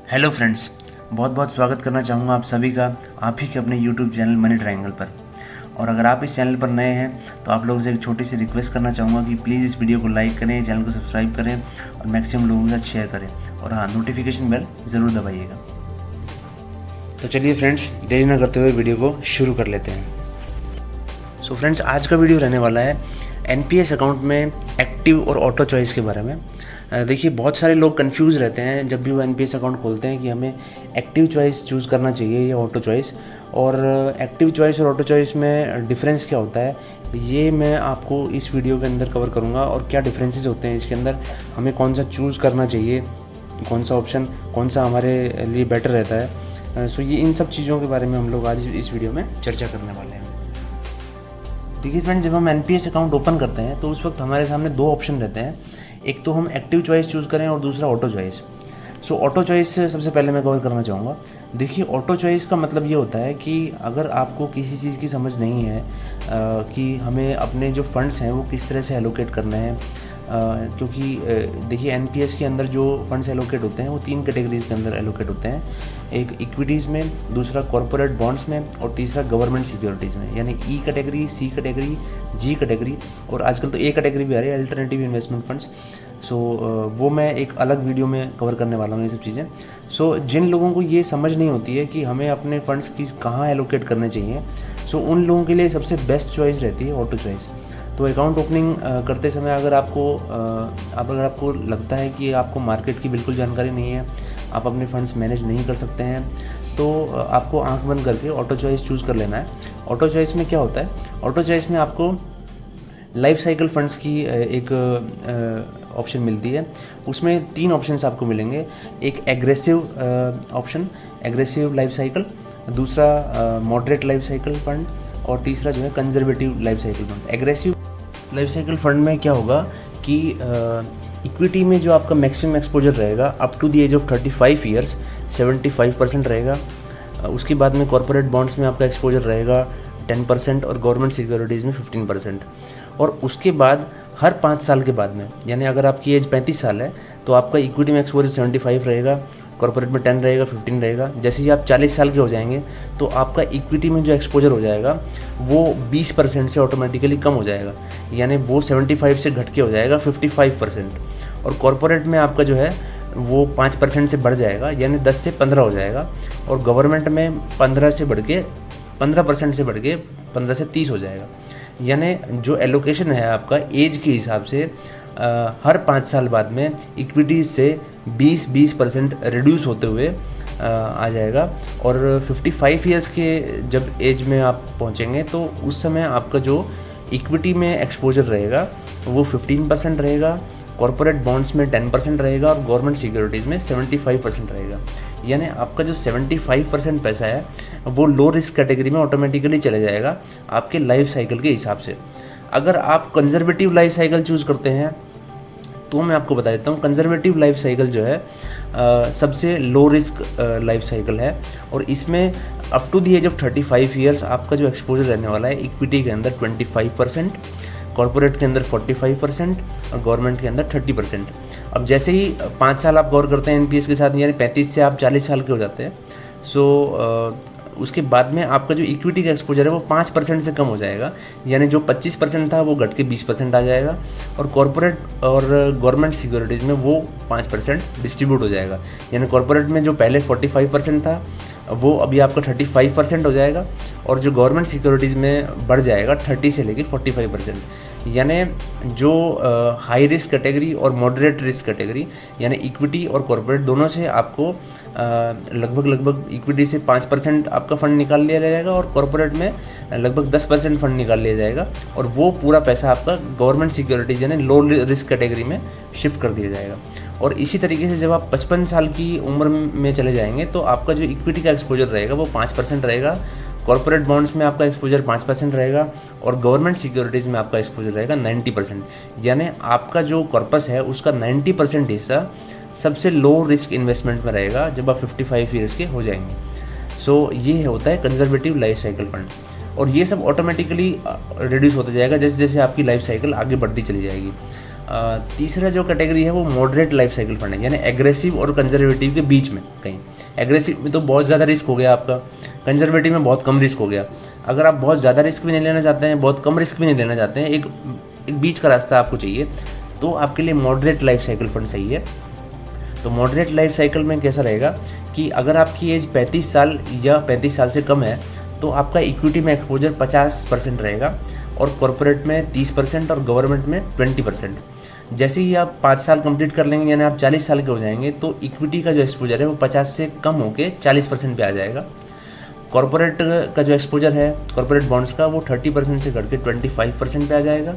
Hello friends, बहुत बहुत स्वागत करना चाहूँगा आप सभी का आप ही के अपने यूट्यूब चैनल मनी ट्रायंगल पर। और अगर आप इस चैनल पर नए हैं तो आप लोगों से एक छोटी सी रिक्वेस्ट करना चाहूँगा कि प्लीज़ इस वीडियो को लाइक करें, चैनल को सब्सक्राइब करें और मैक्सिमम लोगों के साथ शेयर करें। और हाँ, नोटिफिकेशन बेल ज़रूर दबाइएगा। तो चलिए फ्रेंड्स, देरी ना करते हुए वीडियो को शुरू कर लेते हैं। सो फ्रेंड्स, आज का वीडियो रहने वाला है एनपीएस अकाउंट में एक्टिव और ऑटो चॉइस के बारे में। देखिए, बहुत सारे लोग कंफ्यूज रहते हैं जब भी वो एनपीएस अकाउंट खोलते हैं कि हमें एक्टिव चॉइस चूज़ करना चाहिए या ऑटो चॉइस। और एक्टिव चॉइस और ऑटो चॉइस में डिफरेंस क्या होता है, ये मैं आपको इस वीडियो के अंदर कवर करूँगा। और क्या डिफरेंसेस होते हैं इसके अंदर, हमें कौन सा चूज़ करना चाहिए, कौन सा ऑप्शन कौन सा हमारे लिए बेटर रहता है। सो ये इन सब चीज़ों के बारे में हम लोग आज इस वीडियो में चर्चा करने वाले हैं। देखिए फ्रेंड्स, जब हम एनपीएस अकाउंट ओपन करते हैं तो उस वक्त हमारे सामने दो ऑप्शन रहते हैं। एक तो हम एक्टिव चॉइस चूज़ करें और दूसरा ऑटो चॉइस। सो ऑटो चॉइस सबसे पहले मैं कवर करना चाहूँगा। देखिए, ऑटो चॉइस का मतलब ये होता है कि अगर आपको किसी चीज़ की समझ नहीं है कि हमें अपने जो फंड्स हैं वो किस तरह से एलोकेट करने हैं, क्योंकि देखिए एनपीएस के अंदर जो फंड्स एलोकेट होते हैं वो तीन कैटेगरीज़ के अंदर एलोकेट होते हैं। एक इक्विटीज़ में, दूसरा कॉरपोरेट बॉन्ड्स में और तीसरा गवर्नमेंट सिक्योरिटीज़ में, यानी ई कैटेगरी, सी कैटेगरी, जी कैटेगरी और आजकल तो ए कैटेगरी भी आ रही है, अल्टरनेटिव इन्वेस्टमेंट फंड्स। सो वो मैं एक अलग वीडियो में कवर करने वाला हूँ ये सब चीज़ें। सो जिन लोगों को ये समझ नहीं होती है कि हमें अपने फंड्स की कहाँ एलोकेट करने चाहिए, सो उन लोगों के लिए सबसे बेस्ट चॉइस रहती है ऑटो चॉइस। तो अकाउंट ओपनिंग करते समय अगर आपको लगता है कि आपको मार्केट की बिल्कुल जानकारी नहीं है, आप अपने फंड्स मैनेज नहीं कर सकते हैं, तो आपको आंख बंद करके ऑटो चॉइस चूज़ कर लेना है। ऑटो चॉइस में क्या होता है, ऑटो चॉइस में आपको लाइफ साइकिल फंड्स की एक ऑप्शन मिलती है। उसमें तीन ऑप्शंस आपको मिलेंगे। एक aggressive option, aggressive life cycle, दूसरा मॉडरेट लाइफ साइकिल फंड और तीसरा जो है conservative life cycle fund. Aggressive life cycle fund में क्या होगा कि इक्विटी में जो आपका मैक्सिमम एक्सपोजर रहेगा up to the age of 35 years 75% रहेगा। उसके बाद में कॉरपोरेट बॉन्ड्स में आपका एक्सपोजर रहेगा 10% और गवर्नमेंट सिक्योरिटीज़ में 15%। और उसके बाद हर 5 साल के बाद में, यानी अगर आपकी एज 35 साल है तो आपका इक्विटी में एक्सपोजर 75 रहेगा, कॉर्पोरेट में 10 रहेगा, 15 रहेगा। जैसे ही आप 40 साल के हो जाएंगे तो आपका इक्विटी में जो एक्सपोजर हो जाएगा वो 20% से ऑटोमेटिकली कम हो जाएगा, यानी वो 75 से घट के हो जाएगा 55%। और कॉर्पोरेट में आपका जो है वो 5% से बढ़ जाएगा, यानी 10 से 15 हो जाएगा। और गवर्नमेंट में 15% से बढ़ के 15 से 30 हो जाएगा। यानी जो एलोकेशन है आपका एज के हिसाब से हर 5 साल बाद में इक्विटीज़ से 20% रिड्यूस होते हुए आ जाएगा। और 55 ईयर्स के जब एज में आप पहुंचेंगे तो उस समय आपका जो इक्विटी में एक्सपोजर रहेगा वो 15% रहेगा, कॉर्पोरेट बॉन्ड्स में 10% रहेगा और गवर्नमेंट सिक्योरिटीज़ में 75% रहेगा। यानी आपका जो 75% पैसा है वो लो रिस्क कैटेगरी में ऑटोमेटिकली चले जाएगा आपके लाइफ साइकिल के हिसाब से। अगर आप कंजर्वेटिव लाइफ साइकिल चूज़ करते हैं तो मैं आपको बता देता हूँ, कंजर्वेटिव लाइफ साइकिल जो है सबसे लो रिस्क लाइफ साइकिल है। और इसमें up to the age of 35 years आपका जो एक्सपोजर रहने वाला है इक्विटी के अंदर 25%, कॉर्पोरेट के अंदर 45% और गवर्नमेंट के अंदर 30%। अब जैसे ही 5 साल आप गौर करते हैं एनपीएस के साथ, यानी 35 से आप 40 साल के हो जाते हैं, सो उसके बाद में आपका जो इक्विटी का एक्सपोजर है वो 5% से कम हो जाएगा, यानी जो 25% था वो घट के 20% आ जाएगा। और कॉर्पोरेट और गवर्नमेंट सिक्योरिटीज़ में वो 5% डिस्ट्रीब्यूट हो जाएगा, यानी कॉर्पोरेट में जो पहले 45% था वो अभी आपका 35% हो जाएगा और जो गवर्नमेंट सिक्योरिटीज़ में बढ़ जाएगा 30 से लेकर 45%। यानी जो हाई रिस्क कैटेगरी और मॉडरेट रिस्क कैटेगरी यानी इक्विटी और कॉर्पोरेट दोनों से आपको लगभग इक्विटी से 5% आपका फ़ंड निकाल लिया जाएगा और कॉर्पोरेट में लगभग 10% फ़ंड निकाल लिया जाएगा। और वो पूरा पैसा आपका गवर्नमेंट सिक्योरिटीज़ यानी लो रिस्क कैटेगरी में शिफ्ट कर दिया जाएगा। और इसी तरीके से जब आप 55 साल की उम्र में चले जाएंगे तो आपका जो इक्विटी का एक्सपोजर रहेगा वो 5% रहेगा, कॉर्पोरेट बॉन्ड्स में आपका एक्सपोजर 5% रहेगा और गवर्नमेंट सिक्योरिटीज़ में आपका एक्सपोजर रहेगा 90%। यानी आपका जो कॉर्पस है उसका 90% हिस्सा सबसे लो रिस्क इन्वेस्टमेंट में रहेगा जब आप 55 ईयर्स के हो जाएंगे। सो ये होता है कंजर्वेटिव लाइफ साइकिल फंड। और ये सब ऑटोमेटिकली रिड्यूस होता जाएगा जैसे जैसे आपकी लाइफ साइकिल आगे बढ़ती चली जाएगी। तीसरा जो कैटेगरी है वो मॉडरेट लाइफ साइकिल फंड है, यानी एग्रेसिव और कंजर्वेटिव के बीच में कहीं। एग्रेसिव में तो बहुत ज़्यादा रिस्क हो गया आपका, कंजर्वेटिव में बहुत कम रिस्क हो गया। अगर आप बहुत ज़्यादा रिस्क भी नहीं लेना चाहते हैं, बहुत कम रिस्क भी नहीं लेना चाहते हैं, एक बीच का रास्ता आपको चाहिए, तो आपके लिए मॉडरेट लाइफ साइकिल फंड सही है। तो मॉडरेट लाइफ साइकिल में कैसा रहेगा कि अगर आपकी एज 35 साल या 35 साल से कम है तो आपका इक्विटी में एक्सपोजर 50% रहेगा, और कॉर्पोरेट में 30% और गवर्नमेंट में 20%। जैसे ही आप 5 साल कंप्लीट कर लेंगे, यानी आप 40 साल के हो जाएंगे, तो इक्विटी का जो एक्सपोजर है वो 50 से कम होकर 40% पे आ जाएगा। कॉर्पोरेट का जो एक्सपोजर है कॉर्पोरेट बॉन्ड्स का, वो 30% से बढ़ के 25% पे आ जाएगा,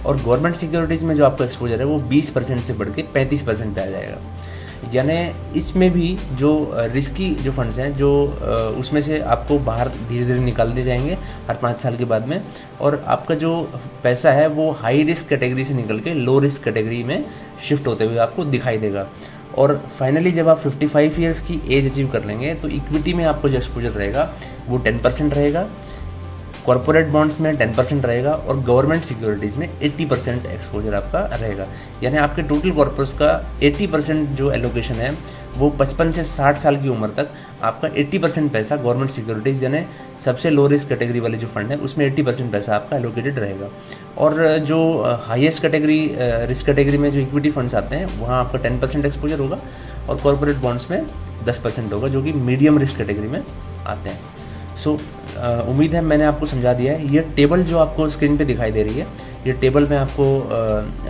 और गवर्नमेंट सिक्योरिटीज़ में जो आपका एक्सपोजर है वो 20% से बढ़ के 35% पे आ जाएगा। यानी इसमें भी जो रिस्की जो फंड्स हैं, जो उसमें से आपको बाहर धीरे धीरे निकाल दिए जाएंगे हर 5 साल के बाद में, और आपका जो पैसा है वो हाई रिस्क कैटेगरी से निकल के लो रिस्क कैटेगरी में शिफ्ट होते हुए आपको दिखाई देगा। और फाइनली जब आप 55 ईयर्स की एज अचीव कर लेंगे तो इक्विटी में आपको जो एक्सपोजर रहेगा वो 10% रहेगा, कॉर्पोरेट बॉन्ड्स में 10% रहेगा, और गवर्नमेंट सिक्योरिटीज़ में 80% एक्सपोजर आपका रहेगा। यानी आपके टोटल कॉर्पस का 80% जो एलोकेशन है वो 55 से 60 साल की उम्र तक आपका 80% पैसा गवर्नमेंट सिक्योरिटीज़, यानी सबसे लो रिस्क कैटेगरी वाले जो फंड है उसमें 80% पैसा आपका एलोकेटेड रहेगा। और जो हाईएस्ट कैटेगरी रिस्क कैटेगरी में जो इक्विटी फंड्स आते हैं वहाँ आपका 10% एक्सपोजर होगा, और कॉर्पोरेट बॉन्ड्स में 10% होगा, जो कि मीडियम रिस्क कैटेगरी में आते हैं। सो उम्मीद है मैंने आपको समझा दिया है। ये टेबल जो आपको स्क्रीन पे दिखाई दे रही है, ये टेबल में आपको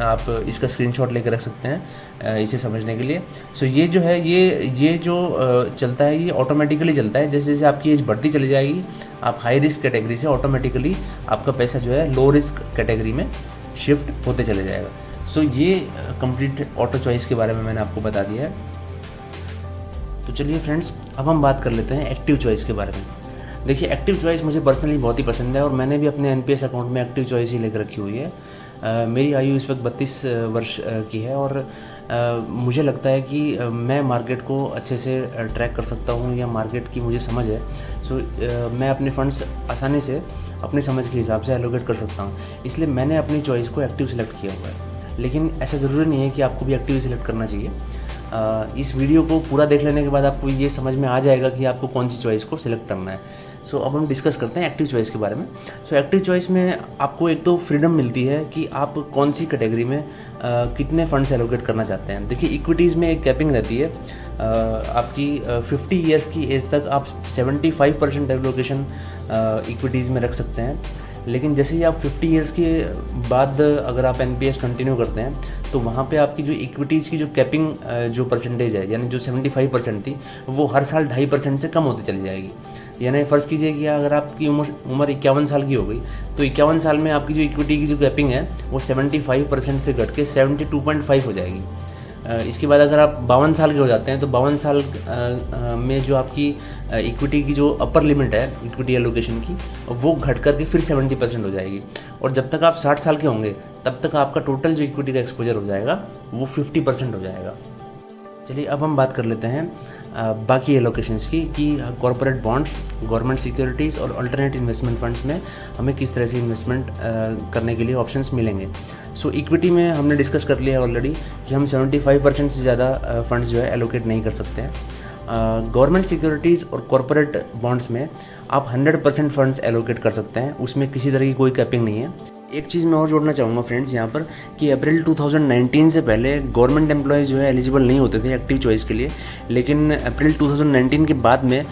आप इसका स्क्रीनशॉट लेकर रख सकते हैं इसे समझने के लिए। सो ये जो है ये जो चलता है ये ऑटोमेटिकली चलता है। जैसे जैसे आपकी एज बढ़ती चली जाएगी, आप हाई रिस्क कैटेगरी से ऑटोमेटिकली आपका पैसा जो है लो रिस्क कैटेगरी में शिफ्ट होते चले जाएगा। सो ये कंप्लीट ऑटो चॉइस के बारे में मैंने आपको बता दिया है। तो चलिए फ्रेंड्स, अब हम बात कर लेते हैं एक्टिव चॉइस के बारे में। देखिए, एक्टिव चॉइस मुझे पर्सनली बहुत ही पसंद है, और मैंने भी अपने एनपीएस अकाउंट में एक्टिव चॉइस ही लेकर रखी हुई है। मेरी आयु इस वक्त 32 वर्ष की है, और मुझे लगता है कि मैं मार्केट को अच्छे से ट्रैक कर सकता हूँ, या मार्केट की मुझे समझ है। सो मैं अपने फंड्स आसानी से अपनी समझ के हिसाब से एलोकेट कर सकता हूँ, इसलिए मैंने अपनी चॉइस को एक्टिव सेलेक्ट किया हुआ है। लेकिन ऐसा ज़रूरी नहीं है कि आपको भी एक्टिव सेलेक्ट करना चाहिए। इस वीडियो को पूरा देख लेने के बाद आपको ये समझ में आ जाएगा कि आपको कौन सी चॉइस को सिलेक्ट करना है। सो अब हम डिस्कस करते हैं एक्टिव चॉइस के बारे में। सो एक्टिव चॉइस में आपको एक तो फ्रीडम मिलती है कि आप कौन सी कैटेगरी में कितने फंड्स एलोकेट करना चाहते हैं। देखिए, इक्विटीज़ में एक कैपिंग रहती है, आपकी 50 ईयर्स की एज तक आप 75% एलोकेशन इक्विटीज़ में रख सकते हैं। लेकिन जैसे ही आप 50 ईयर्स के बाद अगर आप एनपीएस कंटिन्यू करते हैं तो वहाँ पे आपकी जो इक्विटीज़ की जो कैपिंग जो परसेंटेज है, यानी जो 75% थी, वो हर साल 2.5% से कम होती चली जाएगी। यानी फ़र्ज़ कीजिए कि अगर आपकी उम्र 51 साल की हो गई तो 51 साल में आपकी जो इक्विटी की जो कैपिंग है वो 75% से घट के 72.5 हो जाएगी। इसके बाद अगर आप 52 साल के हो जाते हैं तो 52 साल में जो आपकी इक्विटी की जो अपर लिमिट है इक्विटी एलोकेशन की, वो घट करके फिर 70% हो जाएगी। और जब तक आप 60 साल के होंगे तब तक आपका टोटल जो इक्विटी का एक्सपोजर हो जाएगा वो 50% हो जाएगा। चलिए अब हम बात कर लेते हैं बाकी एलोकेशंस की, कि कॉर्पोरेट बॉन्ड्स, गवर्नमेंट सिक्योरिटीज़ और अल्टरनेट इन्वेस्टमेंट फंड्स में हमें किस तरह से इन्वेस्टमेंट करने के लिए ऑप्शंस मिलेंगे। सो इक्विटी में हमने डिस्कस कर लिया है ऑलरेडी कि हम 75% से ज़्यादा फंड्स जो है एलोकेट नहीं कर सकते हैं। गवर्नमेंट सिक्योरिटीज़ और कॉर्पोरेट बॉन्ड्स में आप 100% फंड्स एलोकेट कर सकते हैं, उसमें किसी तरह की कोई कैपिंग नहीं है। एक चीज़ मैं और जोड़ना चाहूँगा फ्रेंड्स यहाँ पर, कि अप्रैल 2019 से पहले गवर्नमेंट एम्प्लॉयज़ जो है एलिजिबल नहीं होते थे एक्टिव चॉइस के लिए, लेकिन अप्रैल 2019 के बाद में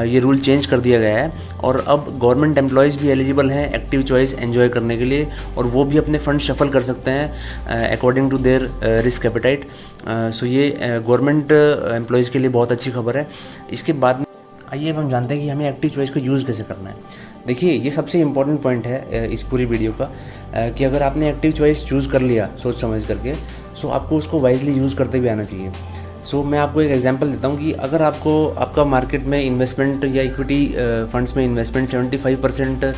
ये रूल चेंज कर दिया गया है, और अब गवर्नमेंट एम्प्लॉयज़ भी एलिजिबल हैं एक्टिव चॉइस एंजॉय करने के लिए, और वो भी अपने फंड शफल कर सकते हैं according to their risk appetite. So ये गवर्नमेंट एम्प्लॉयज़ के लिए बहुत अच्छी खबर है। इसके बाद आइए अब हम जानते हैं कि हमें एक्टिव चॉइस को यूज़ कैसे करना है। देखिए, ये सबसे इम्पॉर्टेंट पॉइंट है इस पूरी वीडियो का, कि अगर आपने एक्टिव चॉइस चूज़ कर लिया सोच समझ करके, सो आपको उसको वाइजली यूज़ करते हुए आना चाहिए। सो मैं आपको एक एग्जांपल देता हूँ कि अगर आपको आपका मार्केट में इन्वेस्टमेंट या इक्विटी फंड्स में इन्वेस्टमेंट 75%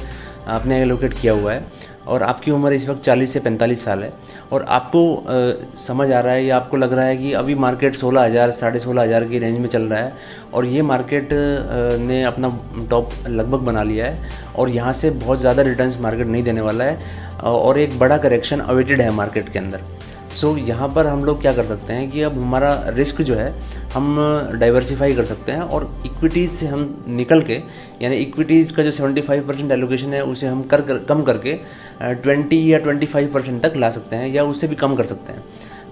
आपने एलोकेट किया हुआ है, और आपकी उम्र इस वक्त 40 से 45 साल है, और आपको समझ आ रहा है या आपको लग रहा है कि अभी मार्केट 16,000 16,500 की रेंज में चल रहा है, और ये मार्केट ने अपना टॉप लगभग बना लिया है, और यहाँ से बहुत ज़्यादा रिटर्न्स मार्केट नहीं देने वाला है, और एक बड़ा करेक्शन अवेटेड है मार्केट के अंदर। सो यहाँ पर हम लोग क्या कर सकते हैं कि अब हमारा रिस्क जो है हम डाइवर्सिफाई कर सकते हैं और इक्विटीज़ से हम निकल के, यानी इक्विटीज़ का जो 75% एलोकेशन है उसे हम कम करके 20 या 25% तक ला सकते हैं या उससे भी कम कर सकते हैं।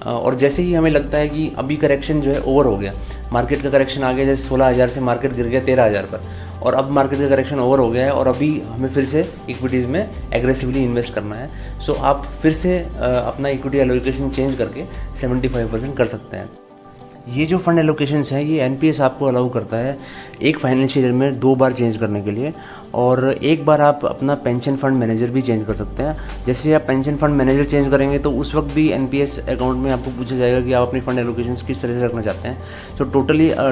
और जैसे ही हमें लगता है कि अभी करेक्शन जो है ओवर हो गया, मार्केट का करेक्शन आ गया, जैसे 16,000 से मार्केट गिर गया 13,000 पर, और अब मार्केट का करेक्शन ओवर हो गया है और अभी हमें फिर से इक्विटीज़ में एग्रेसिवली इन्वेस्ट करना है। सो आप फिर से अपना इक्विटी एलोकेशन चेंज करके 75% कर सकते हैं। ये जो फंड एलोकेशंस हैं ये एनपीएस आपको अलाउ करता है एक फाइनेंशियल ईयर में 2 बार चेंज करने के लिए, और एक बार आप अपना पेंशन फंड मैनेजर भी चेंज कर सकते हैं। जैसे आप पेंशन फंड मैनेजर चेंज करेंगे तो उस वक्त भी एनपीएस अकाउंट में आपको पूछा जाएगा कि आप अपनी फंड एलोकेशंस किस तरह से रखना चाहते हैं। तो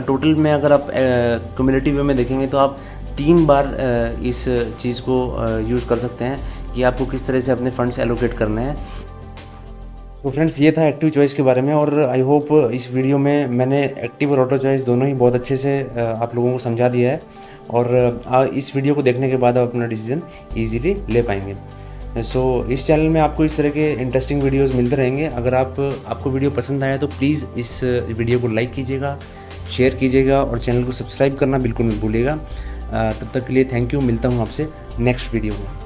टोटल में अगर आप क्यूमुलेटिव वे में देखेंगे तो आप 3 बार इस चीज़ को यूज़ कर सकते हैं कि आपको किस तरह से अपने फंड्स एलोकेट करने हैं। तो फ्रेंड्स, ये था एक्टिव चॉइस के बारे में, और आई होप इस वीडियो में मैंने एक्टिव और ऑटो चॉइस दोनों ही बहुत अच्छे से आप लोगों को समझा दिया है, और इस वीडियो को देखने के बाद आप अपना डिसीजन ईजीली ले पाएंगे। सो इस चैनल में आपको इस तरह के इंटरेस्टिंग वीडियोस मिलते रहेंगे। अगर आपको वीडियो पसंद आया तो प्लीज़ इस वीडियो को लाइक कीजिएगा, शेयर कीजिएगा और चैनल को सब्सक्राइब करना बिल्कुल मत भूलिएगा। तब तक के लिए थैंक यू। मिलता हूँ आपसे नेक्स्ट वीडियो में।